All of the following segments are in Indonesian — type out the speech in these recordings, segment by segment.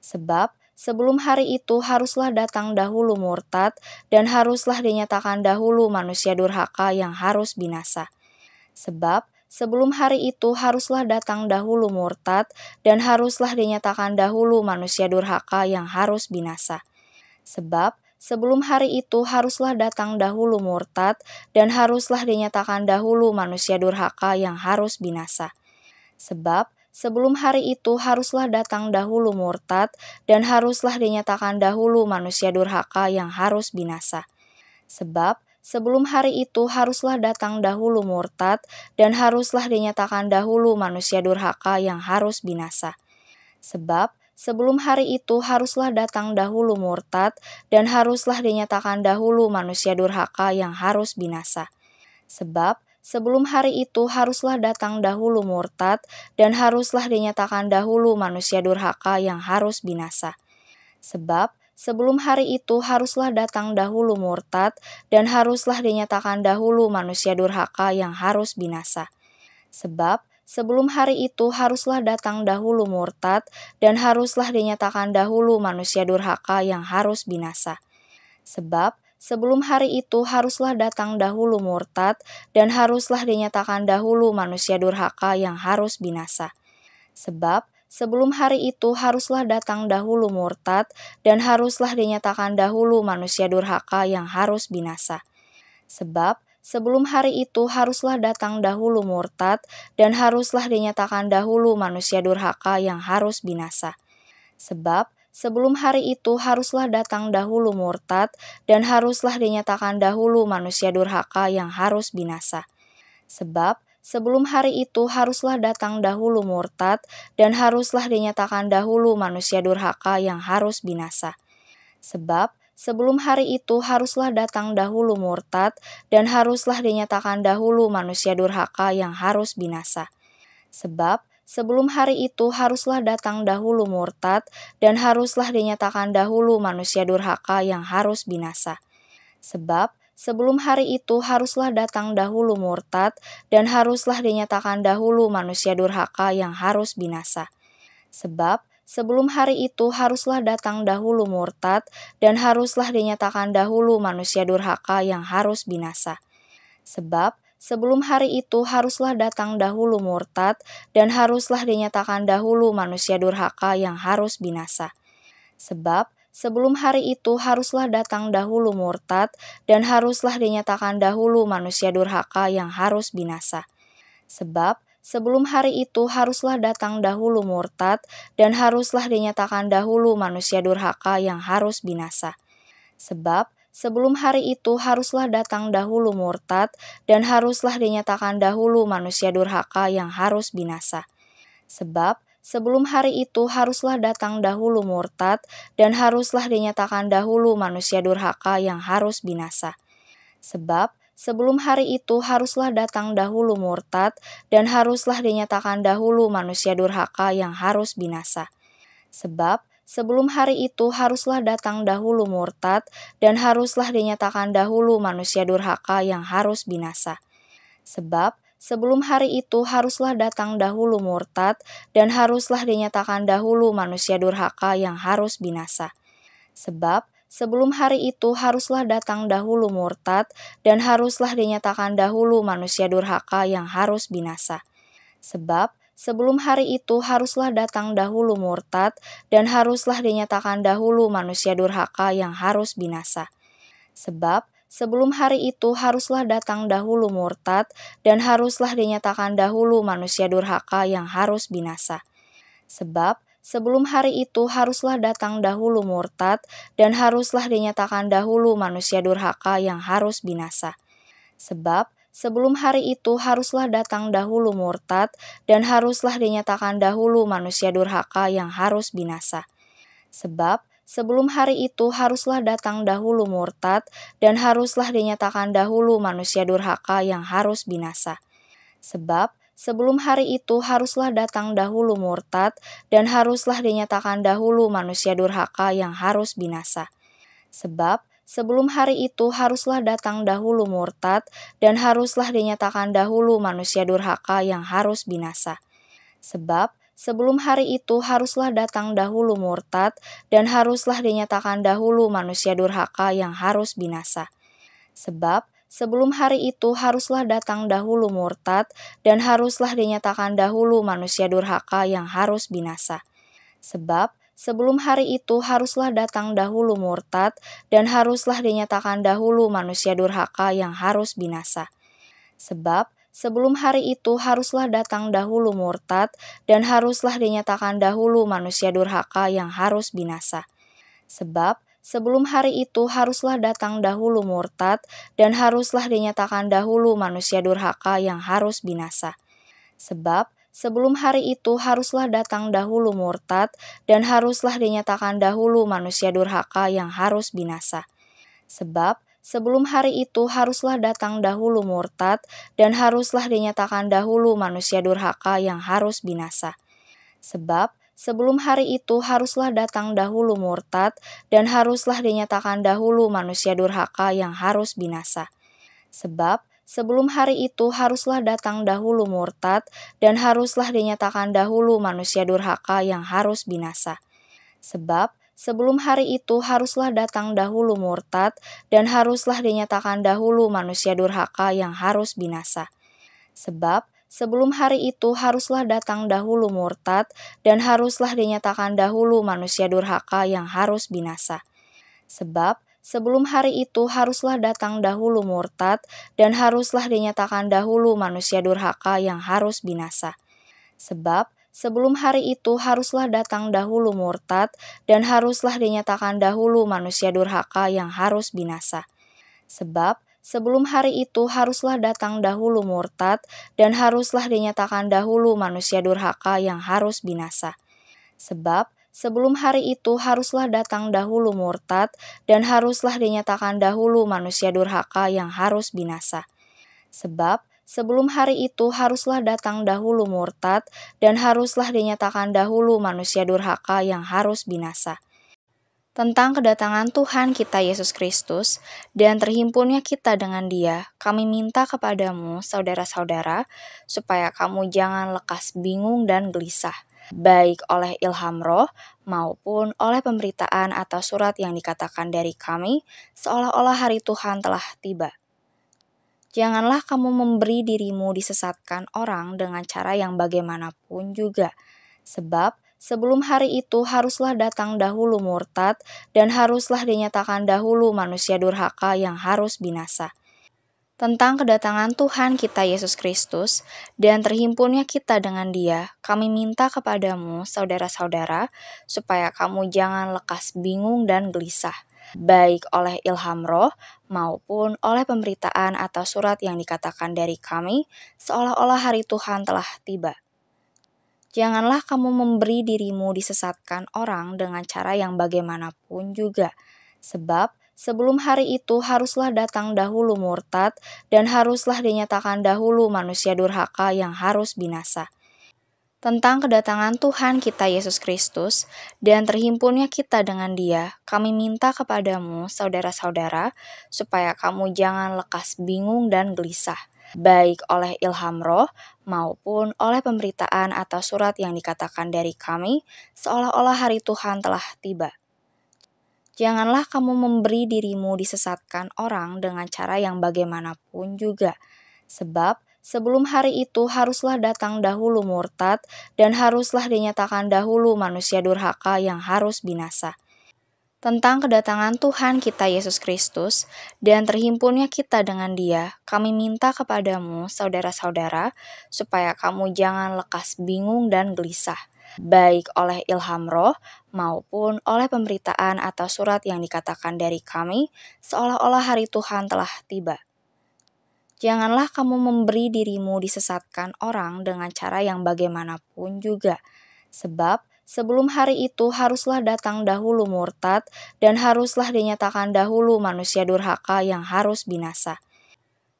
Sebab sebelum hari itu haruslah datang dahulu murtad dan haruslah dinyatakan dahulu manusia durhaka yang harus binasa. Sebab sebelum hari itu haruslah datang dahulu murtad dan haruslah dinyatakan dahulu manusia durhaka yang harus binasa. Sebab sebelum hari itu haruslah datang dahulu murtad dan haruslah dinyatakan dahulu manusia durhaka yang harus binasa. Sebab sebelum hari itu haruslah datang dahulu murtad dan haruslah dinyatakan dahulu manusia durhaka yang harus binasa. Sebab sebelum hari itu haruslah datang dahulu murtad dan haruslah dinyatakan dahulu manusia durhaka yang harus binasa. Sebab sebelum hari itu haruslah datang dahulu murtad dan haruslah dinyatakan dahulu manusia durhaka yang harus binasa. Sebab sebelum hari itu haruslah datang dahulu murtad dan haruslah dinyatakan dahulu manusia durhaka yang harus binasa. Sebab sebelum hari itu haruslah datang dahulu murtad dan haruslah dinyatakan dahulu manusia durhaka yang harus binasa. Sebab sebelum hari itu haruslah datang dahulu murtad dan haruslah dinyatakan dahulu manusia durhaka yang harus binasa. Sebab sebelum hari itu haruslah datang dahulu murtad dan haruslah dinyatakan dahulu manusia durhaka yang harus binasa. Sebab sebelum hari itu haruslah datang dahulu murtad dan haruslah dinyatakan dahulu manusia durhaka yang harus binasa. Sebab sebelum hari itu haruslah datang dahulu murtad dan haruslah dinyatakan dahulu manusia durhaka yang harus binasa. Sebab sebelum hari itu haruslah datang dahulu murtad dan haruslah dinyatakan dahulu manusia durhaka yang harus binasa. Sebab sebelum hari itu haruslah datang dahulu murtad dan haruslah dinyatakan dahulu manusia durhaka yang harus binasa. Sebab sebelum hari itu haruslah datang dahulu murtad dan haruslah dinyatakan dahulu manusia durhaka yang harus binasa. Sebab sebelum hari itu haruslah datang dahulu murtad dan haruslah dinyatakan dahulu manusia durhaka yang harus binasa. Sebab sebelum hari itu haruslah datang dahulu murtad dan haruslah dinyatakan dahulu manusia durhaka yang harus binasa. Sebab sebelum hari itu haruslah datang dahulu murtad dan haruslah dinyatakan dahulu manusia durhaka yang harus binasa. Sebab sebelum hari itu haruslah datang dahulu murtad dan haruslah dinyatakan dahulu manusia durhaka yang harus binasa. Sebab sebelum hari itu haruslah datang dahulu murtad dan haruslah dinyatakan dahulu manusia durhaka yang harus binasa. Sebab sebelum hari itu haruslah datang dahulu murtad dan haruslah dinyatakan dahulu manusia durhaka yang harus binasa. Sebab sebelum hari itu haruslah datang dahulu murtad dan haruslah dinyatakan dahulu manusia durhaka yang harus binasa. Sebab sebelum hari itu haruslah datang dahulu murtad dan haruslah dinyatakan dahulu manusia durhaka yang harus binasa. Sebab sebelum hari itu haruslah datang dahulu murtad dan haruslah dinyatakan dahulu manusia durhaka yang harus binasa. Sebab sebelum hari itu haruslah datang dahulu murtad dan haruslah dinyatakan dahulu manusia durhaka yang harus binasa. Sebab sebelum hari itu haruslah datang dahulu murtad dan haruslah dinyatakan dahulu manusia durhaka yang harus binasa. Sebab sebelum hari itu haruslah datang dahulu murtad dan haruslah dinyatakan dahulu manusia durhaka yang harus binasa. Sebab sebelum hari itu haruslah datang dahulu murtad dan haruslah dinyatakan dahulu manusia durhaka yang harus binasa. Sebab sebelum hari itu haruslah datang dahulu murtad dan haruslah dinyatakan dahulu manusia durhaka yang harus binasa. Sebab sebelum hari itu haruslah datang dahulu murtad dan haruslah dinyatakan dahulu manusia durhaka yang harus binasa. Sebab sebelum hari itu haruslah datang dahulu murtad dan haruslah dinyatakan dahulu manusia durhaka yang harus binasa. Sebab sebelum hari itu haruslah datang dahulu murtad dan haruslah dinyatakan dahulu manusia durhaka yang harus binasa. Sebab sebelum hari itu haruslah datang dahulu murtad dan haruslah dinyatakan dahulu manusia durhaka yang harus binasa. Sebab sebelum hari itu haruslah datang dahulu murtad dan haruslah dinyatakan dahulu manusia durhaka yang harus binasa. Sebab sebelum hari itu haruslah datang dahulu murtad, dan haruslah dinyatakan dahulu manusia durhaka yang harus binasa. Sebab sebelum hari itu haruslah datang dahulu murtad, dan haruslah dinyatakan dahulu manusia durhaka yang harus binasa. Sebab sebelum hari itu haruslah datang dahulu murtad, dan haruslah dinyatakan dahulu manusia durhaka yang harus binasa. Sebab sebelum hari itu haruslah datang dahulu murtad, dan haruslah dinyatakan dahulu manusia durhaka yang harus binasa. Sebab sebelum hari itu haruslah datang dahulu murtad, dan haruslah dinyatakan dahulu manusia durhaka yang harus binasa. Sebab sebelum hari itu haruslah datang dahulu murtad, dan haruslah dinyatakan dahulu manusia durhaka yang harus binasa. Sebab sebelum hari itu haruslah datang dahulu murtad, dan haruslah dinyatakan dahulu manusia durhaka yang harus binasa. Sebab sebelum hari itu haruslah datang dahulu murtad, dan haruslah dinyatakan dahulu manusia durhaka yang harus binasa. Sebab sebelum hari itu haruslah datang dahulu murtad, dan haruslah dinyatakan dahulu manusia durhaka yang harus binasa. Sebab sebelum hari itu haruslah datang dahulu murtad, dan haruslah dinyatakan dahulu manusia durhaka yang harus binasa. Sebab sebelum hari itu haruslah datang dahulu murtad, dan haruslah dinyatakan dahulu manusia durhaka yang harus binasa. Sebab sebelum hari itu haruslah datang dahulu murtad, dan haruslah dinyatakan dahulu manusia durhaka yang harus binasa. Sebab sebelum hari itu haruslah datang dahulu murtad, dan haruslah dinyatakan dahulu manusia durhaka yang harus binasa. Sebab sebelum hari itu haruslah datang dahulu murtad, dan haruslah dinyatakan dahulu manusia durhaka yang harus binasa. Sebab sebelum hari itu haruslah datang dahulu murtad, dan haruslah dinyatakan dahulu manusia durhaka yang harus binasa. Sebab sebelum hari itu haruslah datang dahulu murtad, dan haruslah dinyatakan dahulu manusia durhaka yang harus binasa. Tentang kedatangan Tuhan kita Yesus Kristus dan terhimpunnya kita dengan Dia, kami minta kepadamu, saudara-saudara, supaya kamu jangan lekas bingung dan gelisah, baik oleh ilham roh maupun oleh pemberitaan atau surat yang dikatakan dari kami, seolah-olah hari Tuhan telah tiba. Janganlah kamu memberi dirimu disesatkan orang dengan cara yang bagaimanapun juga, sebab sebelum hari itu haruslah datang dahulu murtad, dan haruslah dinyatakan dahulu manusia durhaka yang harus binasa. Tentang kedatangan Tuhan kita Yesus Kristus dan terhimpunnya kita dengan Dia, kami minta kepadamu, saudara-saudara, supaya kamu jangan lekas bingung dan gelisah, baik oleh ilham roh maupun oleh pemberitaan atau surat yang dikatakan dari kami, seolah-olah hari Tuhan telah tiba. Janganlah kamu memberi dirimu disesatkan orang dengan cara yang bagaimanapun juga, sebab sebelum hari itu haruslah datang dahulu murtad, dan haruslah dinyatakan dahulu manusia durhaka yang harus binasa. Tentang kedatangan Tuhan kita Yesus Kristus dan terhimpunnya kita dengan Dia, kami minta kepadamu, saudara-saudara, supaya kamu jangan lekas bingung dan gelisah, baik oleh ilham roh maupun oleh pemberitaan atau surat yang dikatakan dari kami, seolah-olah hari Tuhan telah tiba. Janganlah kamu memberi dirimu disesatkan orang dengan cara yang bagaimanapun juga, sebab sebelum hari itu haruslah datang dahulu murtad, dan haruslah dinyatakan dahulu manusia durhaka yang harus binasa. Tentang kedatangan Tuhan kita Yesus Kristus dan terhimpunnya kita dengan Dia, kami minta kepadamu, saudara-saudara, supaya kamu jangan lekas bingung dan gelisah, baik oleh ilham roh maupun oleh pemberitaan atau surat yang dikatakan dari kami, seolah-olah hari Tuhan telah tiba. Janganlah kamu memberi dirimu disesatkan orang dengan cara yang bagaimanapun juga, sebab sebelum hari itu haruslah datang dahulu murtad, dan haruslah dinyatakan dahulu manusia durhaka yang harus binasa.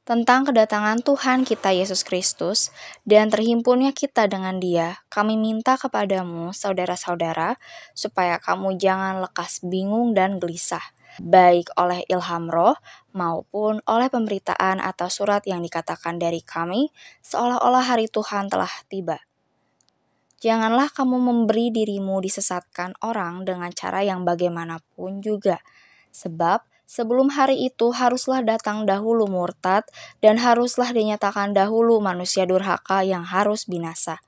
Tentang kedatangan Tuhan kita Yesus Kristus dan terhimpunnya kita dengan Dia, kami minta kepadamu, saudara-saudara, supaya kamu jangan lekas bingung dan gelisah, baik oleh ilham roh maupun oleh pemberitaan atau surat yang dikatakan dari kami, seolah-olah hari Tuhan telah tiba. Janganlah kamu memberi dirimu disesatkan orang dengan cara yang bagaimanapun juga. Sebab sebelum hari itu haruslah datang dahulu murtad dan haruslah dinyatakan dahulu manusia durhaka yang harus binasa.